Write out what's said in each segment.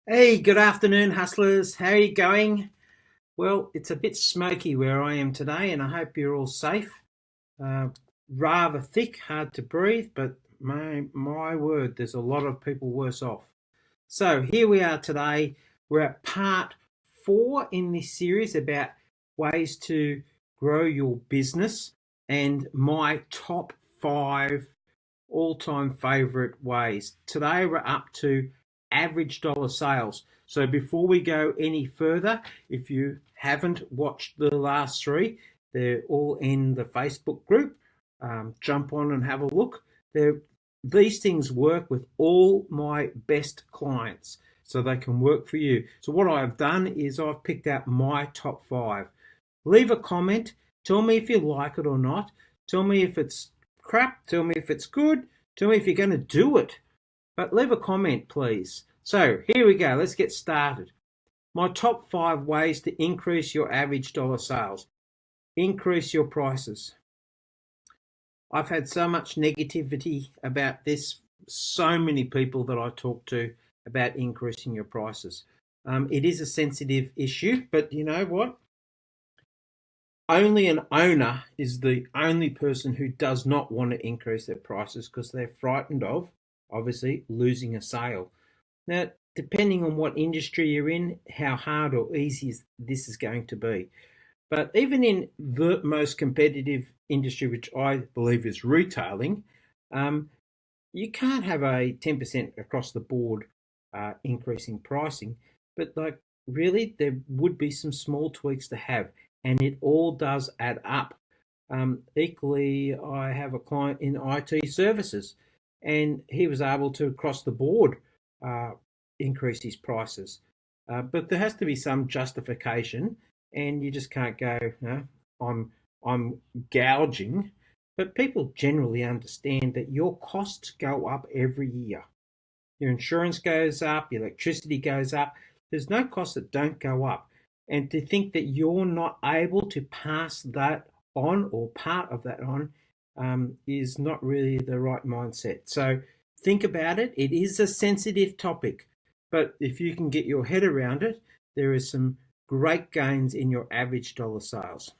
Hey, good afternoon, hustlers. How are you going? Well, it's a bit smoky where I am today, and I hope you're all safe. Uh, Rather thick, hard to breathe, but my word, there's a lot of people worse off. So here we are today. We're at part four in this series about ways to grow your business and my top five all-time favorite ways. Today we're up to average dollar sales. So before we go any further, if you haven't watched the last three, they're all in the Facebook group. Jump on and have a look. These things work with all my best clients, so they can work for you. So what I've done is I've picked out my top five. Leave a comment. Tell me if you like it or not. Tell me if it's crap. Tell me if it's good. Tell me if you're going to do it. But leave a comment, please. So here we go. Let's get started. My top five ways to increase your average dollar sales. Increase your prices. I've had so much negativity about this. So many people that I talk to about increasing your prices. It is a sensitive issue, but you know what? Only an owner is the only person who does not want to increase their prices because they're frightened of, obviously, losing a sale. Now, depending on what industry you're in, how hard or easy this is going to be. But even in the most competitive industry, which I believe is retailing, um, you can't have a 10% across the board increase in pricing. But like, really, there would be some small tweaks to have, and it all does add up. Equally, I have a client in IT services, and he was able to across the board uh, increase his prices. But there has to be some justification, and you just can't go, I'm gouging. But people generally understand that your costs go up every year. Your insurance goes up, your electricity goes up. There's no costs that don't go up. And to think that you're not able to pass that on or part of that on is not really the right mindset. So think about it. It is a sensitive topic, but if you can get your head around it, there is some great gains in your average dollar sales.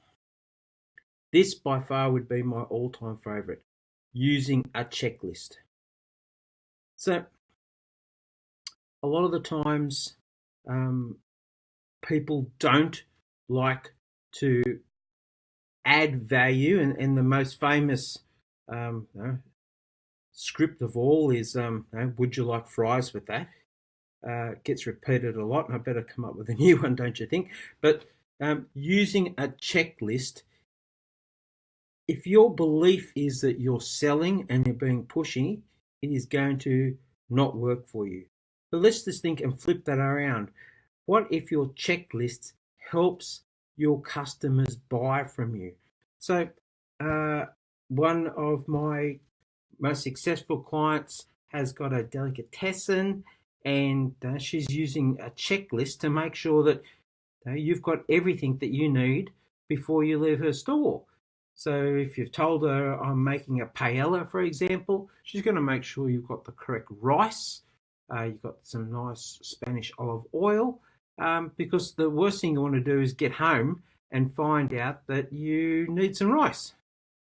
This by far would be my all-time favorite, using a checklist. So a lot of the times, um, people don't like to add value, and the most famous script of all is, "Would you like fries with that?" Gets repeated a lot, and I better come up with a new one, don't you think? But using a checklist, if your belief is that you're selling and you're being pushy, it is going to not work for you. But let's just think and flip that around. What if your checklist helps your customers buy from you? So, uh, one of my most successful clients has got a delicatessen, and she's using a checklist to make sure that you've got everything that you need before you leave her store. So if you've told her I'm making a paella, for example, she's going to make sure you've got the correct rice, you've got some nice Spanish olive oil, because the worst thing you want to do is get home and find out that you need some rice.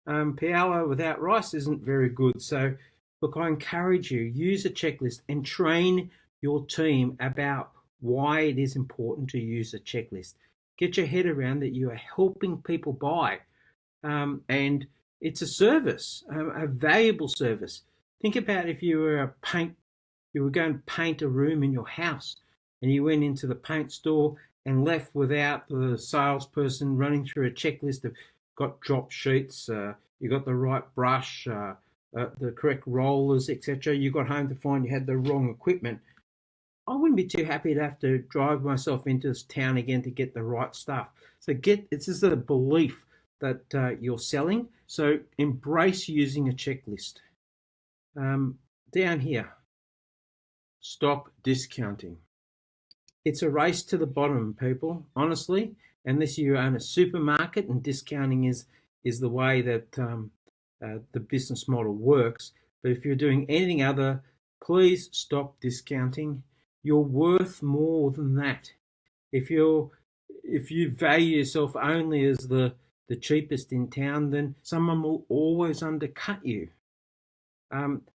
Paella without rice isn't very good. So, look, I encourage you, use a checklist and train your team about why it is important to use a checklist. Get your head around that you are helping people buy, and it's a service, a valuable service. Think about if you were going to paint a room in your house, and you went into the paint store and left without the salesperson running through a checklist of got drop sheets, you got the right brush, the correct rollers, etc. You got home to find you had the wrong equipment. I wouldn't be too happy to have to drive myself into this town again to get the right stuff. So it's just a belief that you're selling. So embrace using a checklist. Down here, stop discounting. It's a race to the bottom, people. Honestly, unless you own a supermarket and discounting is the way that the business model works. But if you're doing anything other, please stop discounting. you're worth more than that. If you value yourself only as the cheapest in town, then someone will always undercut you.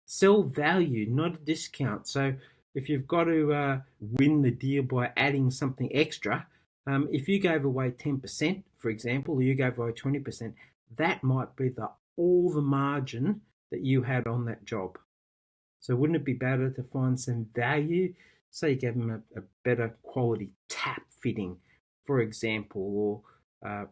Sell value, not a discount. So if you've got to win the deal by adding something extra, if you gave away 10%, for example, or you gave away 20%, that might be all the margin that you had on that job. So wouldn't it be better to find some value? Say you gave them a better quality tap fitting, for example, or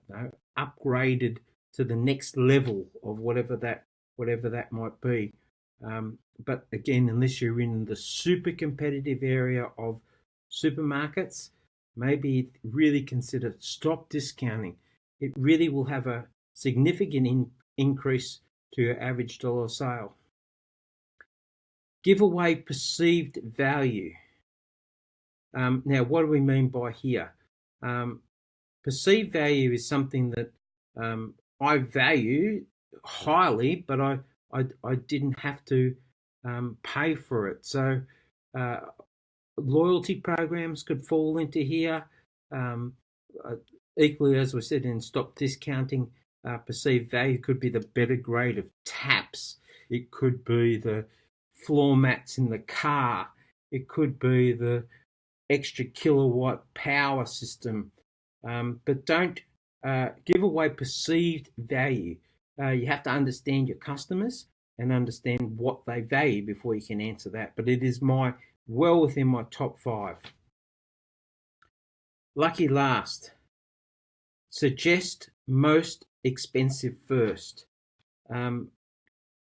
upgraded to the next level of whatever that might be. But again, unless you're in the super competitive area of supermarkets, maybe really consider stop discounting. It really will have a significant increase to your average dollar sale. Give away perceived value. Now, what do we mean by here? Perceived value is something that I value highly, but I didn't have to pay for it. So loyalty programs could fall into here. Equally, as we said, in stop discounting, perceived value could be the better grade of taps. It could be the floor mats in the car. It could be the extra kilowatt power system. But don't give away perceived value. You have to understand your customers and understand what they value before you can answer that. But it is well within my top 5. Lucky last. Suggest most expensive first.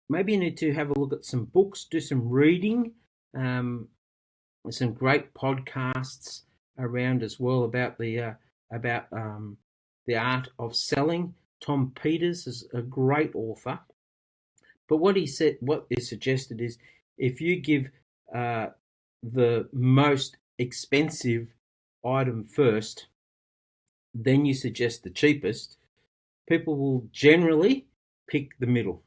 Maybe you need to have a look at some books, do some reading, some great podcasts around as well about the art of selling. Tom Peters is a great author. But what is suggested is if you give the most expensive item first, then you suggest the cheapest, people will generally pick the middle.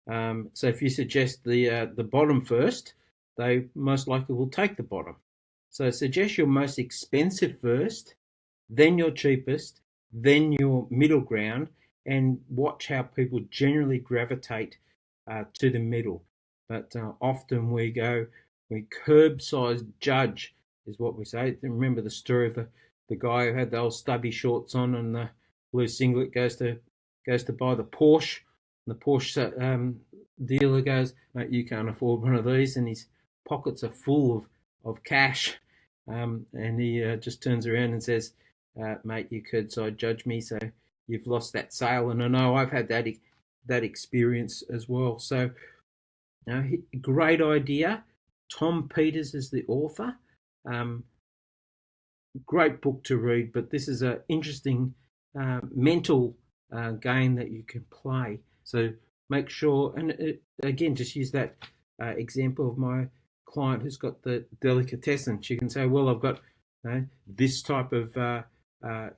So if you suggest the bottom first, they most likely will take the bottom. So suggest your most expensive first, then your cheapest, then your middle ground, and watch how people generally gravitate to the middle. But often we curbside judge is what we say. Remember the story of the guy who had the old stubby shorts on and the blue singlet goes to buy the Porsche. And the Porsche dealer goes, "Mate, you can't afford one of these," and his pockets are full of cash. And he just turns around and says, "Mate, you curbside judge me, so you've lost that sale." And I know I've had that experience as well. So, great idea. Tom Peters is the author. Great book to read, but this is an interesting mental game that you can play. So make sure, and again, just use that example of my client who's got the delicatessen. She can say, well, I've got this type of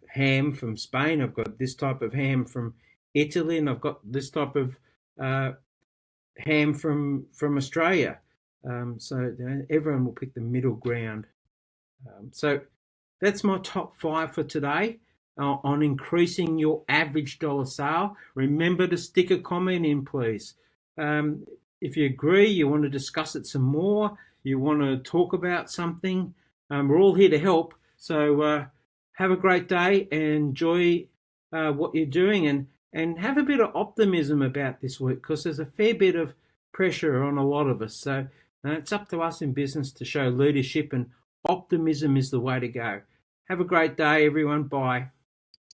ham from Spain, I've got this type of ham from Italy, and I've got this type of ham from Australia. So everyone will pick the middle ground. So that's my top 5 for today on increasing your average dollar sale. Remember to stick a comment in, please. If you agree, you want to discuss it some more, you want to talk about something, we're all here to help. So have a great day and enjoy what you're doing, and have a bit of optimism about this week, because there's a fair bit of pressure on a lot of us. So it's up to us in business to show leadership, and optimism is the way to go. Have a great day, everyone. Bye.